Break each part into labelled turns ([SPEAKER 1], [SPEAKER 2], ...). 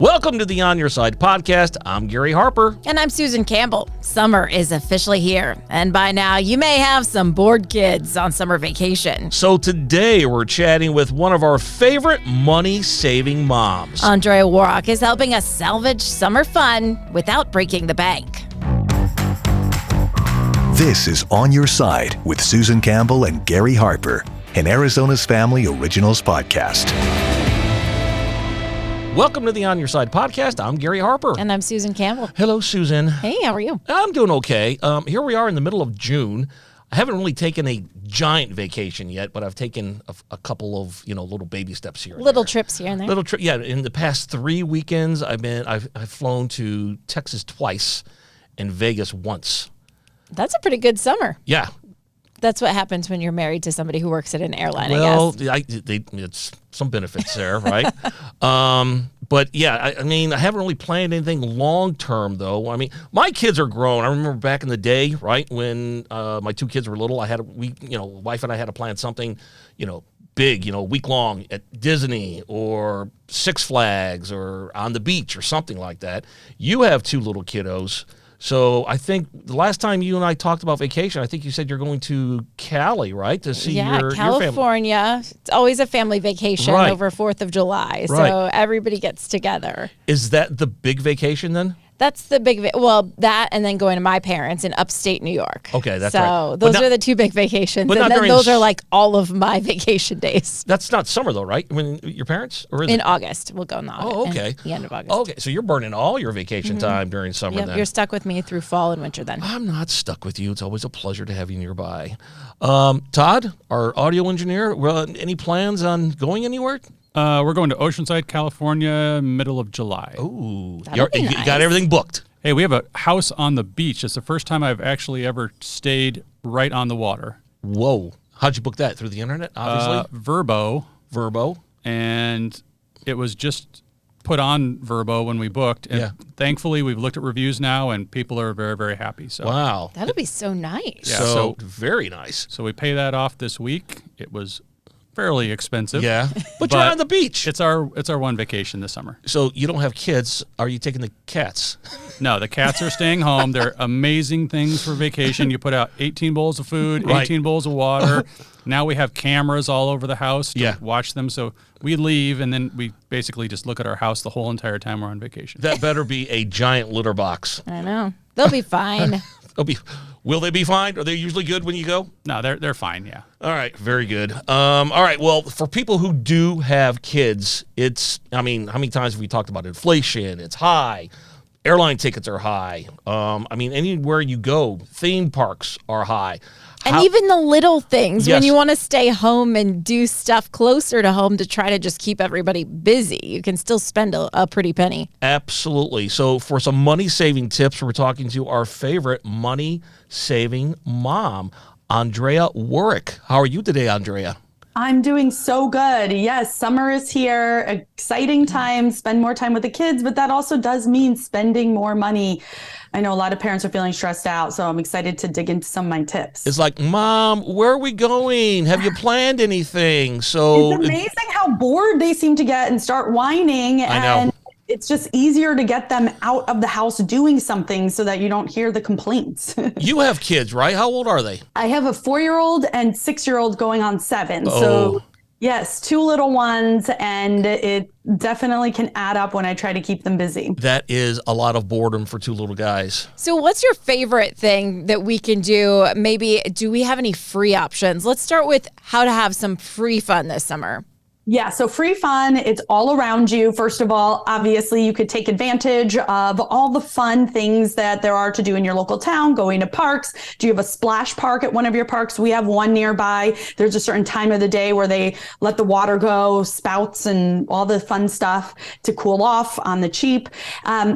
[SPEAKER 1] Welcome to the On Your Side podcast. I'm Gary Harper.
[SPEAKER 2] And I'm Susan Campbell. Summer is officially here. And by now, you may have some bored kids on summer vacation.
[SPEAKER 1] So today, we're chatting with one of our favorite money-saving moms.
[SPEAKER 2] Andrea Woroch is helping us salvage summer fun without breaking the bank.
[SPEAKER 3] This is On Your Side with Susan Campbell and Gary Harper, an Arizona's Family Originals podcast.
[SPEAKER 1] Welcome to the On Your Side podcast. I'm Gary Harper.
[SPEAKER 2] And I'm Susan Campbell.
[SPEAKER 1] Hello, Susan.
[SPEAKER 2] Hey, how are you?
[SPEAKER 1] I'm doing okay. Here we are in the middle of June. I haven't really taken a giant vacation yet, but I've taken a couple of, little baby steps here.
[SPEAKER 2] Little trips here and there.
[SPEAKER 1] Little trip. Yeah, in the past 3 weekends, I've flown to Texas twice and Vegas once.
[SPEAKER 2] That's a pretty good summer.
[SPEAKER 1] Yeah.
[SPEAKER 2] That's what happens when you're married to somebody who works at an airline,
[SPEAKER 1] well,
[SPEAKER 2] I guess.
[SPEAKER 1] it's some benefits there, right? But yeah, I haven't really planned anything long term, though. I mean, my kids are grown. I remember back in the day, right, when my 2 kids were little, wife and I had to plan something, big, week long at Disney or Six Flags or on the beach or something like that. You have 2 little kiddos. So I think the last time you and I talked about vacation, I think you said you're going to Cali, right? To see your
[SPEAKER 2] California.
[SPEAKER 1] Your family.
[SPEAKER 2] It's always a family vacation over 4th of July.
[SPEAKER 1] Right.
[SPEAKER 2] So everybody gets together.
[SPEAKER 1] Is that the big vacation then?
[SPEAKER 2] That's the big, that and then going to my parents in upstate New York.
[SPEAKER 1] Okay, that's right.
[SPEAKER 2] So those are the 2 big vacations. And then those are like all of my vacation days.
[SPEAKER 1] That's not summer though, right? When your parents? Or is
[SPEAKER 2] in
[SPEAKER 1] it?
[SPEAKER 2] August. We'll go in August.
[SPEAKER 1] Oh, okay.
[SPEAKER 2] The end of August.
[SPEAKER 1] Okay, so you're burning all your vacation time during summer then.
[SPEAKER 2] You're stuck with me through fall and winter then.
[SPEAKER 1] I'm not stuck with you. It's always a pleasure to have you nearby. Todd, our audio engineer, any plans on going anywhere?
[SPEAKER 4] We're going to Oceanside, California, middle of July.
[SPEAKER 1] Ooh,
[SPEAKER 2] That'll be
[SPEAKER 1] you
[SPEAKER 2] nice.
[SPEAKER 1] got everything booked.
[SPEAKER 4] Hey, we have a house on the beach. It's the first time I've actually ever stayed right on the water.
[SPEAKER 1] Whoa. How'd you book that? Through the internet, obviously?
[SPEAKER 4] Vrbo. And it was just put on Vrbo when we booked. And thankfully, we've looked at reviews now, and people are very, very happy. So
[SPEAKER 1] wow.
[SPEAKER 2] That'll be so nice.
[SPEAKER 1] Yeah, so very nice.
[SPEAKER 4] So we pay that off this week. It was fairly expensive.
[SPEAKER 1] Yeah. But you're on the beach.
[SPEAKER 4] It's our one vacation this summer.
[SPEAKER 1] So you don't have kids. Are you taking the cats?
[SPEAKER 4] No, the cats are staying home. They're amazing things for vacation. You put out 18 bowls of food, 18 bowls of water. Now we have cameras all over the house to watch them. So we leave, and then we basically just look at our house the whole entire time we're on vacation.
[SPEAKER 1] That better be a giant litter box.
[SPEAKER 2] I know. They'll be fine.
[SPEAKER 1] Will they be fine? Are they usually good when you go?
[SPEAKER 4] No, they're fine, yeah.
[SPEAKER 1] All right, very good. All right, well, for people who do have kids, how many times have we talked about inflation? It's high. Airline tickets are high. Anywhere you go, theme parks are high.
[SPEAKER 2] And even the little things,
[SPEAKER 1] Yes.
[SPEAKER 2] when you want to stay home and do stuff closer to home to try to just keep everybody busy, you can still spend a pretty penny.
[SPEAKER 1] Absolutely. So for some money-saving tips, we're talking to our favorite money-saving mom, Andrea Woroch. How are you today, Andrea?
[SPEAKER 5] I'm doing so good. Yes, summer is here. Exciting time. Spend more time with the kids, but that also does mean spending more money. I know a lot of parents are feeling stressed out, so I'm excited to dig into some of my tips.
[SPEAKER 1] It's like, Mom, where are we going? Have you planned anything? So
[SPEAKER 5] it's amazing how bored they seem to get and start whining.
[SPEAKER 1] I know.
[SPEAKER 5] And it's just easier to get them out of the house doing something so that you don't hear the complaints.
[SPEAKER 1] You have kids, right? How old are they?
[SPEAKER 5] I have a 4-year-old and 6-year-old going on 7.
[SPEAKER 1] Oh.
[SPEAKER 5] So yes, 2 little ones, and it definitely can add up when I try to keep them busy.
[SPEAKER 1] That is a lot of boredom for 2 little guys.
[SPEAKER 2] So what's your favorite thing that we can do? Maybe, do we have any free options? Let's start with how to have some free fun this summer.
[SPEAKER 5] Yeah, so free fun, it's all around you. First of all, obviously, you could take advantage of all the fun things that there are to do in your local town, going to parks. Do you have a splash park at one of your parks? We have one nearby. There's a certain time of the day where they let the water go, spouts and all the fun stuff to cool off on the cheap.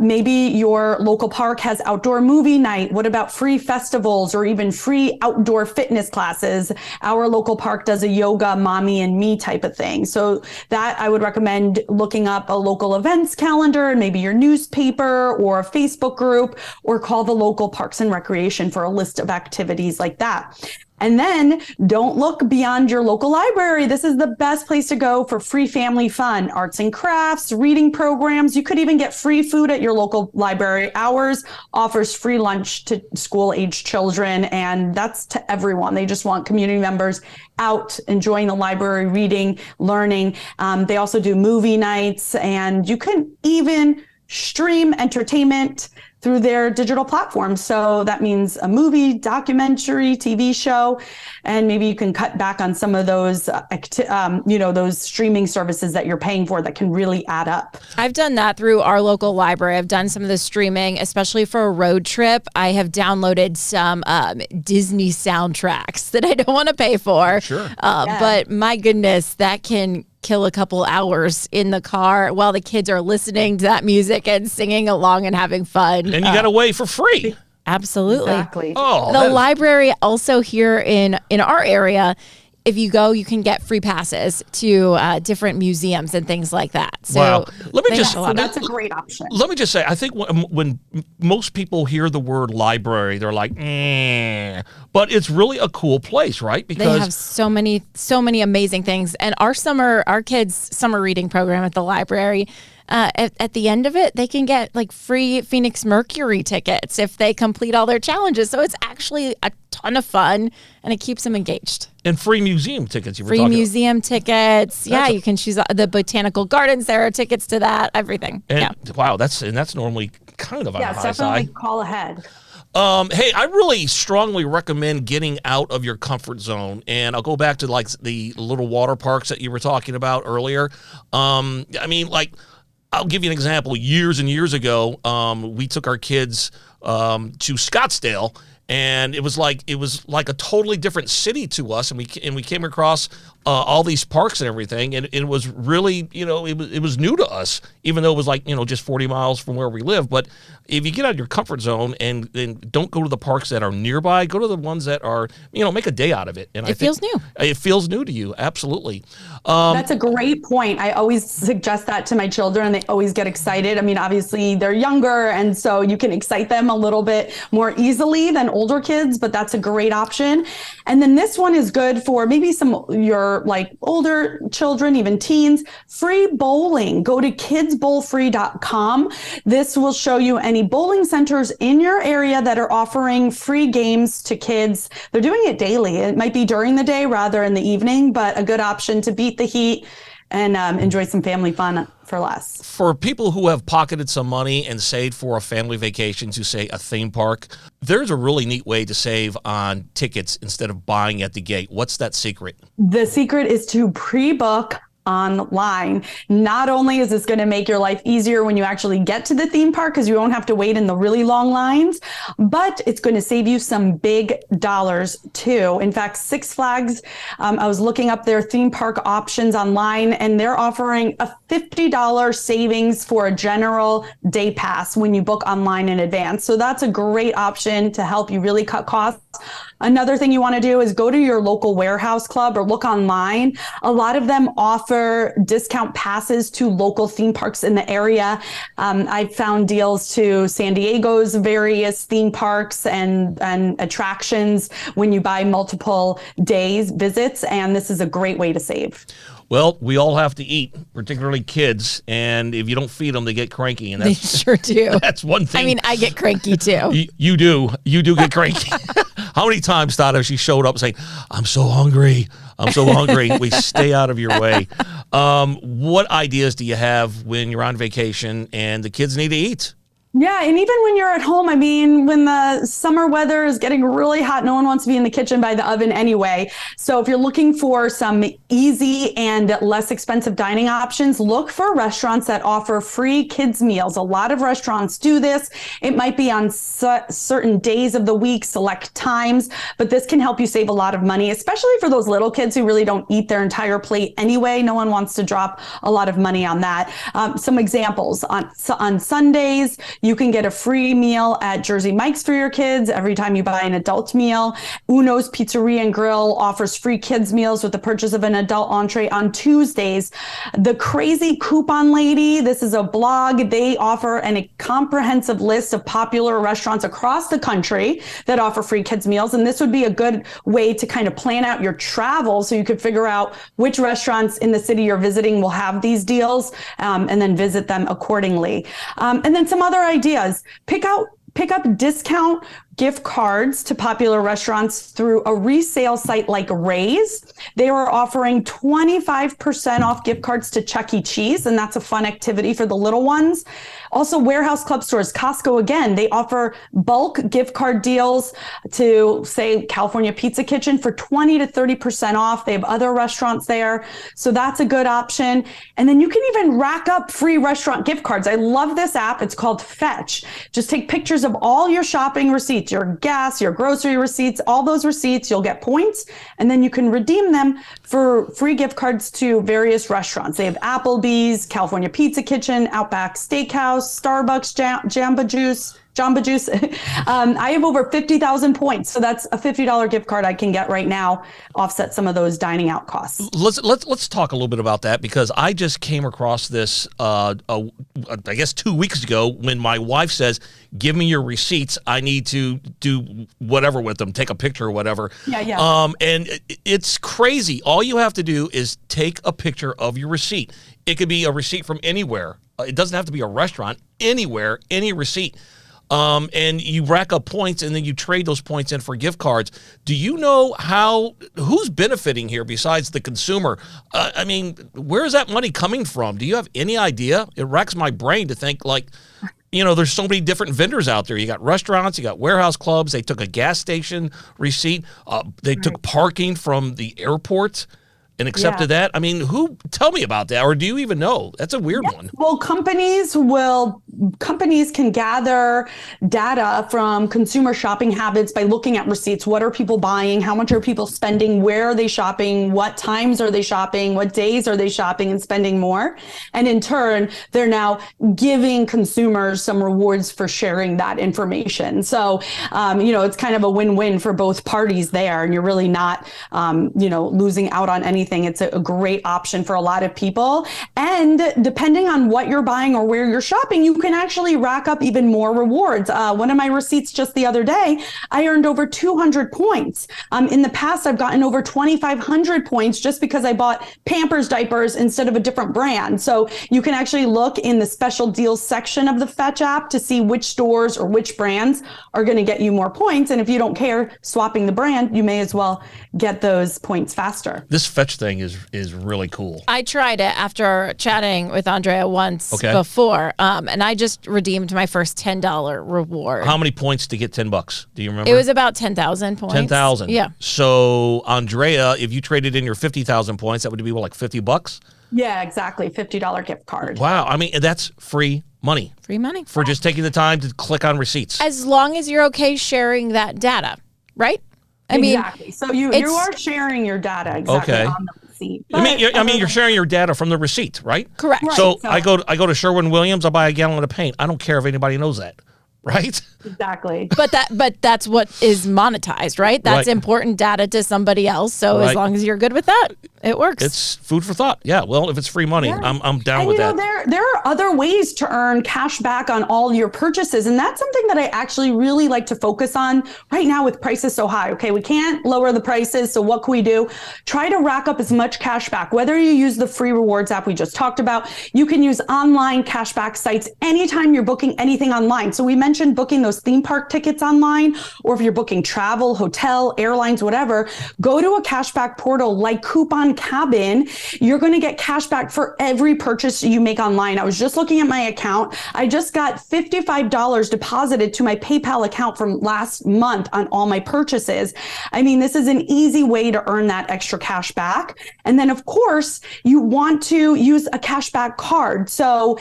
[SPEAKER 5] Maybe your local park has outdoor movie night. What about free festivals or even free outdoor fitness classes? Our local park does a yoga, mommy and me type of thing. So that I would recommend looking up a local events calendar and maybe your newspaper or a Facebook group, or call the local Parks and Recreation for a list of activities like that. And then don't look beyond your local library. This is the best place to go for free family fun, arts and crafts, reading programs. You could even get free food at your local library. Ours offers free lunch to school-age children, and that's to everyone. They just want community members out enjoying the library, reading, learning. They also do movie nights, and you can even stream entertainment through their digital platforms. So that means a movie, documentary, TV show, and maybe you can cut back on some of those, those streaming services that you're paying for that can really add up.
[SPEAKER 2] I've done that through our local library. I've done some of the streaming, especially for a road trip. I have downloaded some Disney soundtracks that I don't want to pay for.
[SPEAKER 1] Sure.
[SPEAKER 2] But my goodness, that can kill a couple hours in the car while the kids are listening to that music and singing along and having fun.
[SPEAKER 1] And you got away for free.
[SPEAKER 2] Absolutely.
[SPEAKER 5] Exactly.
[SPEAKER 1] Oh,
[SPEAKER 2] the library also here in our area, if you go, you can get free passes to different museums and things like that. So
[SPEAKER 1] wow.
[SPEAKER 5] That's a great option.
[SPEAKER 1] Let me just say, I think when most people hear the word library, they're like, but it's really a cool place, right?
[SPEAKER 2] Because they have so many amazing things. And our kids' summer reading program at the library, at the end of it, they can get like free Phoenix Mercury tickets if they complete all their challenges. So it's actually a ton of fun, and it keeps them engaged.
[SPEAKER 1] And free museum tickets.
[SPEAKER 2] Free museum tickets. Yeah, you can choose the botanical gardens. There are tickets to that. Everything.
[SPEAKER 1] And wow, that's normally kind of on the high side.
[SPEAKER 5] Definitely call ahead.
[SPEAKER 1] Hey, I really strongly recommend getting out of your comfort zone. And I'll go back to like the little water parks that you were talking about earlier. I'll give you an example. Years and years ago, we took our kids to Scottsdale, and it was like a totally different city to us, and we came across all these parks and everything, and it was really, it was new to us, even though it was like, just 40 miles from where we live. But if you get out of your comfort zone and don't go to the parks that are nearby, go to the ones that are, make a day out of it. And
[SPEAKER 2] it feels new.
[SPEAKER 1] It feels new to you. Absolutely.
[SPEAKER 5] That's a great point. I always suggest that to my children, and they always get excited. I mean, obviously they're younger, and so you can excite them a little bit more easily than older kids, but that's a great option. And then this one is good for maybe your like older children, even teens. Free bowling. Go to kidsbowlfree.com. This will show you any bowling centers in your area that are offering free games to kids. They're doing it daily. It might be during the day rather in the evening, but a good option to beat the heat and enjoy some family fun for less.
[SPEAKER 1] For people who have pocketed some money and saved for a family vacation to, say, a theme park, there's a really neat way to save on tickets instead of buying at the gate. What's that secret?
[SPEAKER 5] The secret is to pre-book online. Not only is this going to make your life easier when you actually get to the theme park, because you won't have to wait in the really long lines, but it's going to save you some big dollars too. In fact, Six Flags, I was looking up their theme park options online, and they're offering a $50 savings for a general day pass when you book online in advance. So that's a great option to help you really cut costs. Another thing you want to do is go to your local warehouse club or look online. A lot of them offer discount passes to local theme parks in the area. I found deals to San Diego's various theme parks and attractions when you buy multiple days visits, and this is a great way to save.
[SPEAKER 1] Well, we all have to eat, particularly kids, and if you don't feed them, they get cranky. And
[SPEAKER 2] they sure do.
[SPEAKER 1] That's one thing.
[SPEAKER 2] I mean, I get cranky too.
[SPEAKER 1] You do get cranky. How many times, Todd, has she showed up saying, I'm so hungry. We stay out of your way. What ideas do you have when you're on vacation and the kids need to eat?
[SPEAKER 5] Yeah, and even when you're at home, I mean, when the summer weather is getting really hot, no one wants to be in the kitchen by the oven anyway. So if you're looking for some easy and less expensive dining options, look for restaurants that offer free kids meals. A lot of restaurants do this. It might be on certain days of the week, select times, but this can help you save a lot of money, especially for those little kids who really don't eat their entire plate anyway. No one wants to drop a lot of money on that. Some examples on Sundays, You can get a free meal at Jersey Mike's for your kids every time you buy an adult meal. Uno's Pizzeria and Grill offers free kids meals with the purchase of an adult entree on Tuesdays. The Crazy Coupon Lady, this is a blog. They offer a comprehensive list of popular restaurants across the country that offer free kids meals. And this would be a good way to kind of plan out your travel so you could figure out which restaurants in the city you're visiting will have these deals, and then visit them accordingly. And then some other ideas. Pick up discount gift cards to popular restaurants through a resale site like Raise. They are offering 25% off gift cards to Chuck E. Cheese, and that's a fun activity for the little ones. Also, warehouse club stores, Costco, again, they offer bulk gift card deals to, say, California Pizza Kitchen for 20 to 30% off. They have other restaurants there, so that's a good option. And then you can even rack up free restaurant gift cards. I love this app. It's called Fetch. Just take pictures of all your shopping receipts, your gas, your grocery receipts, all those receipts. You'll get points, and then you can redeem them for free gift cards to various restaurants. They have Applebee's, California Pizza Kitchen, Outback Steakhouse, Starbucks, Jamba Juice. I have over 50,000 points, so that's a $50 gift card I can get right now, offset some of those dining out costs.
[SPEAKER 1] Let's talk a little bit about that, because I just came across this I guess 2 weeks ago, when my wife says, "Give me your receipts. I need to do whatever with them, take a picture or whatever."
[SPEAKER 5] Yeah.
[SPEAKER 1] And it's crazy. All you have to do is take a picture of your receipt. It could be a receipt from anywhere. It doesn't have to be a restaurant. Anywhere, any receipt. And you rack up points, and then you trade those points in for gift cards. Do you know who's benefiting here besides the consumer? I mean, where is that money coming from? Do you have any idea? It racks my brain to think, like, there's so many different vendors out there. You got restaurants, you got warehouse clubs. They took a gas station receipt. They took parking from the airport and accepted that. I mean, tell me about that, or do you even know? That's a weird one.
[SPEAKER 5] Well, companies can gather data from consumer shopping habits by looking at receipts. What are people buying? How much are people spending? Where are they shopping? What times are they shopping? What days are they shopping and spending more? And in turn, they're now giving consumers some rewards for sharing that information. So, it's kind of a win-win for both parties there, and you're really not, losing out on anything. It's a great option for a lot of people. And depending on what you're buying or where you're shopping, you can actually rack up even more rewards. One of my receipts just the other day, I earned over 200 points. In the past, I've gotten over 2,500 points just because I bought Pampers diapers instead of a different brand. So you can actually look in the special deals section of the Fetch app to see which stores or which brands are going to get you more points. And if you don't care swapping the brand, you may as well get those points faster.
[SPEAKER 1] This Fetch thing is really cool.
[SPEAKER 2] I tried it after chatting with Andrea once before, and I just redeemed my first $10 reward.
[SPEAKER 1] How many points to get $10? Do you remember?
[SPEAKER 2] It was about 10,000 points.
[SPEAKER 1] 10,000.
[SPEAKER 2] Yeah.
[SPEAKER 1] So, Andrea, if you traded in your 50,000 points, that would be like $50?
[SPEAKER 5] Yeah, exactly. $50 gift card.
[SPEAKER 1] Wow. I mean, that's free money.
[SPEAKER 2] Free money.
[SPEAKER 1] For just taking the time to click on receipts.
[SPEAKER 2] As long as you're okay sharing that data, right?
[SPEAKER 5] Exactly. So you are sharing your data on the receipt.
[SPEAKER 1] You're sharing your data from the receipt, right?
[SPEAKER 2] Correct.
[SPEAKER 5] Right,
[SPEAKER 1] So I go to Sherwin-Williams, I buy a gallon of paint. I don't care if anybody knows that, right?
[SPEAKER 5] Exactly.
[SPEAKER 2] But that's what is monetized, right? That's important data to somebody else. So as long as you're good with that, it works.
[SPEAKER 1] It's food for thought. Yeah. Well, if it's free money, I'm down with that.
[SPEAKER 5] There are other ways to earn cash back on all your purchases. And that's something that I actually really like to focus on right now with prices so high. Okay, we can't lower the prices. So what can we do? Try to rack up as much cash back. Whether you use the free rewards app we just talked about, you can use online cashback sites anytime you're booking anything online. So we mentioned booking those theme park tickets online, or if you're booking travel, hotel, airlines, whatever, go to a cashback portal like Coupon Cabin. You're going to get cash back for every purchase you make online. I was just looking at my account. I just got $55 deposited to my PayPal account from last month on all my purchases. I mean, this is an easy way to earn that extra cash back. And then, of course, you want to use a cashback card. So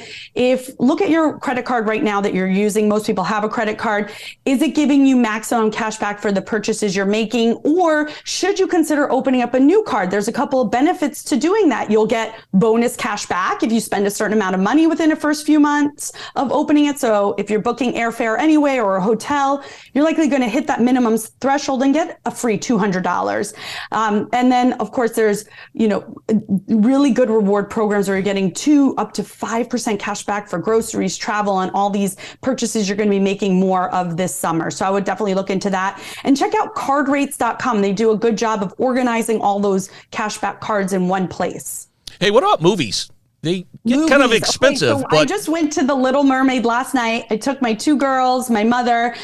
[SPEAKER 5] look at your credit card right now that you're using. Most people people have a credit card. Is it giving you maximum cash back for the purchases you're making? Or should you consider opening up a new card? There's a couple of benefits to doing that. You'll get bonus cash back if you spend a certain amount of money within the first few months of opening it. So if you're booking airfare anyway or a hotel, you're likely going to hit that minimum threshold and get a free $200. And then, of course, there's, really good reward programs where you're getting up to 5% cash back for groceries, travel, and all these purchases you're going to be making more of this summer. So I would definitely look into that and check out cardrates.com. They do a good job of organizing all those cashback cards in one place.
[SPEAKER 1] Hey, what about movies? They get kind of expensive.
[SPEAKER 5] Okay, so I just went to The Little Mermaid last night. I took my 2 girls, my mother,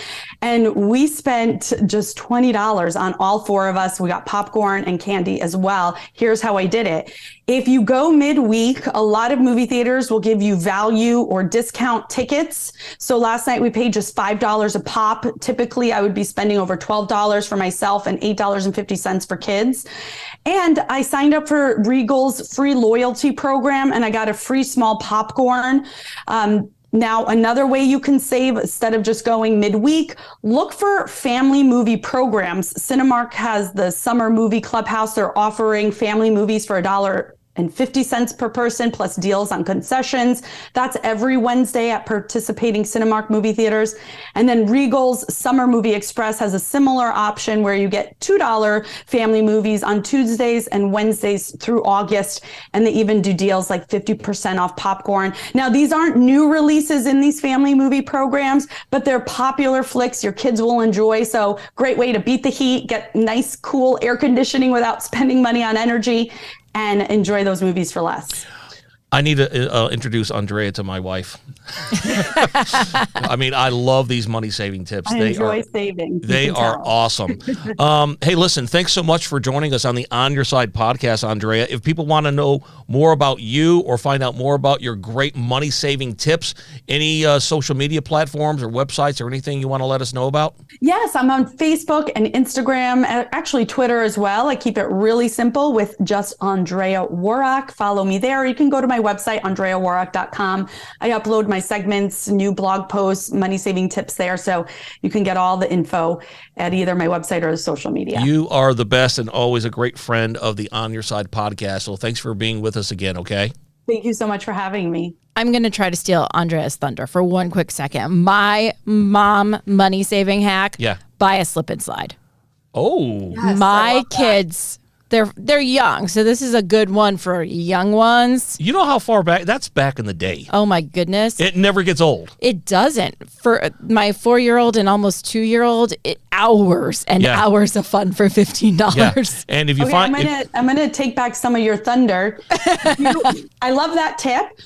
[SPEAKER 5] and we spent just $20 on all 4 of us. We got popcorn and candy as well. Here's how I did it. If you go midweek, a lot of movie theaters will give you value or discount tickets. So last night we paid just $5 a pop. Typically, I would be spending over $12 for myself and $8.50 for kids. And I signed up for Regal's free loyalty program, and I got a free small popcorn. Now, another way you can save, instead of just going midweek, look for family movie programs. Cinemark has the Summer Movie Clubhouse. They're offering family movies for $1.50 per person, plus deals on concessions. That's every Wednesday at participating Cinemark movie theaters. And then Regal's Summer Movie Express has a similar option where you get $2 family movies on Tuesdays and Wednesdays through August. And they even do deals like 50% off popcorn. Now, these aren't new releases in these family movie programs, but they're popular flicks your kids will enjoy. So great way to beat the heat, get nice, cool air conditioning without spending money on energy, and enjoy those movies for less.
[SPEAKER 1] I need to introduce Andrea to my wife. I mean, I love these money-saving tips.
[SPEAKER 5] I enjoy saving.
[SPEAKER 1] They are awesome. Hey, listen, thanks so much for joining us on the On Your Side podcast, Andrea. If people want to know more about you or find out more about your great money-saving tips, any social media platforms or websites or anything you want to let us know about?
[SPEAKER 5] Yes, I'm on Facebook and Instagram, actually Twitter as well. I keep it really simple with just Andrea Woroch. Follow me there. You can go to my website, andreaworoch.com. I upload my segments, new blog posts, money-saving tips there. So you can get all the info at either my website or the social media.
[SPEAKER 1] You are the best and always a great friend of the On Your Side podcast. So thanks for being with us again, okay?
[SPEAKER 5] Thank you so much for having me.
[SPEAKER 2] I'm going to try to steal Andrea's thunder for one quick second. My mom money-saving hack, buy a slip and slide.
[SPEAKER 1] Oh.
[SPEAKER 2] Yes, my kids... They're young, so this is a good one for young ones.
[SPEAKER 1] You know how far back? That's back in the day.
[SPEAKER 2] Oh, my goodness.
[SPEAKER 1] It never gets old.
[SPEAKER 2] It doesn't. For my 4-year-old and almost 2-year-old, hours and hours of fun for $15.
[SPEAKER 1] Yeah. And if you find...
[SPEAKER 5] I'm gonna take back some of your thunder. I love that tip.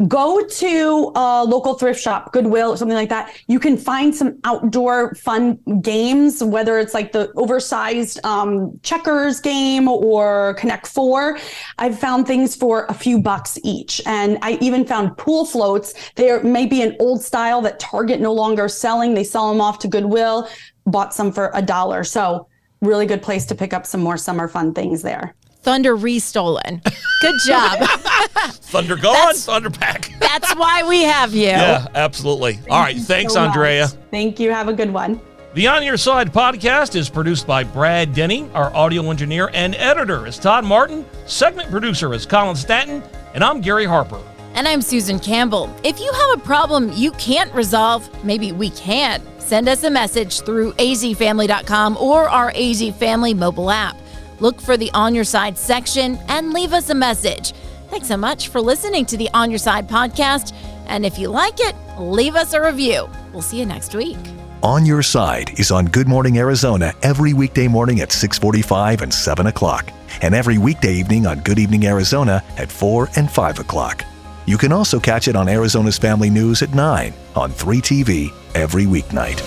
[SPEAKER 5] Go to a local thrift shop, Goodwill or something like that. You can find some outdoor fun games, whether it's like the oversized checkers game or Connect 4. I've found things for a few bucks each. And I even found pool floats. There may be an old style that Target no longer is selling. They sell them off to Goodwill. Bought some for $1. So really good place to pick up some more summer fun things there.
[SPEAKER 2] Thunder restolen. Good job.
[SPEAKER 1] Thunder gone, thunder back.
[SPEAKER 2] That's why we have you.
[SPEAKER 1] Yeah, absolutely. All right. Thanks, Andrea.
[SPEAKER 5] Thank you. Have a good one.
[SPEAKER 1] The On Your Side podcast is produced by Brad Denny. Our audio engineer and editor is Todd Martin. Segment producer is Colin Stanton. And I'm Gary Harper.
[SPEAKER 2] And I'm Susan Campbell. If you have a problem you can't resolve, maybe we can. Send us a message through azfamily.com or our AZ Family mobile app. Look for the On Your Side section and leave us a message. Thanks so much for listening to the On Your Side podcast. And if you like it, leave us a review. We'll see you next week.
[SPEAKER 3] On Your Side is on Good Morning Arizona every weekday morning at 6:45 and 7 o'clock. And every weekday evening on Good Evening Arizona at 4 and 5 o'clock. You can also catch it on Arizona's Family News at 9 on 3TV every weeknight.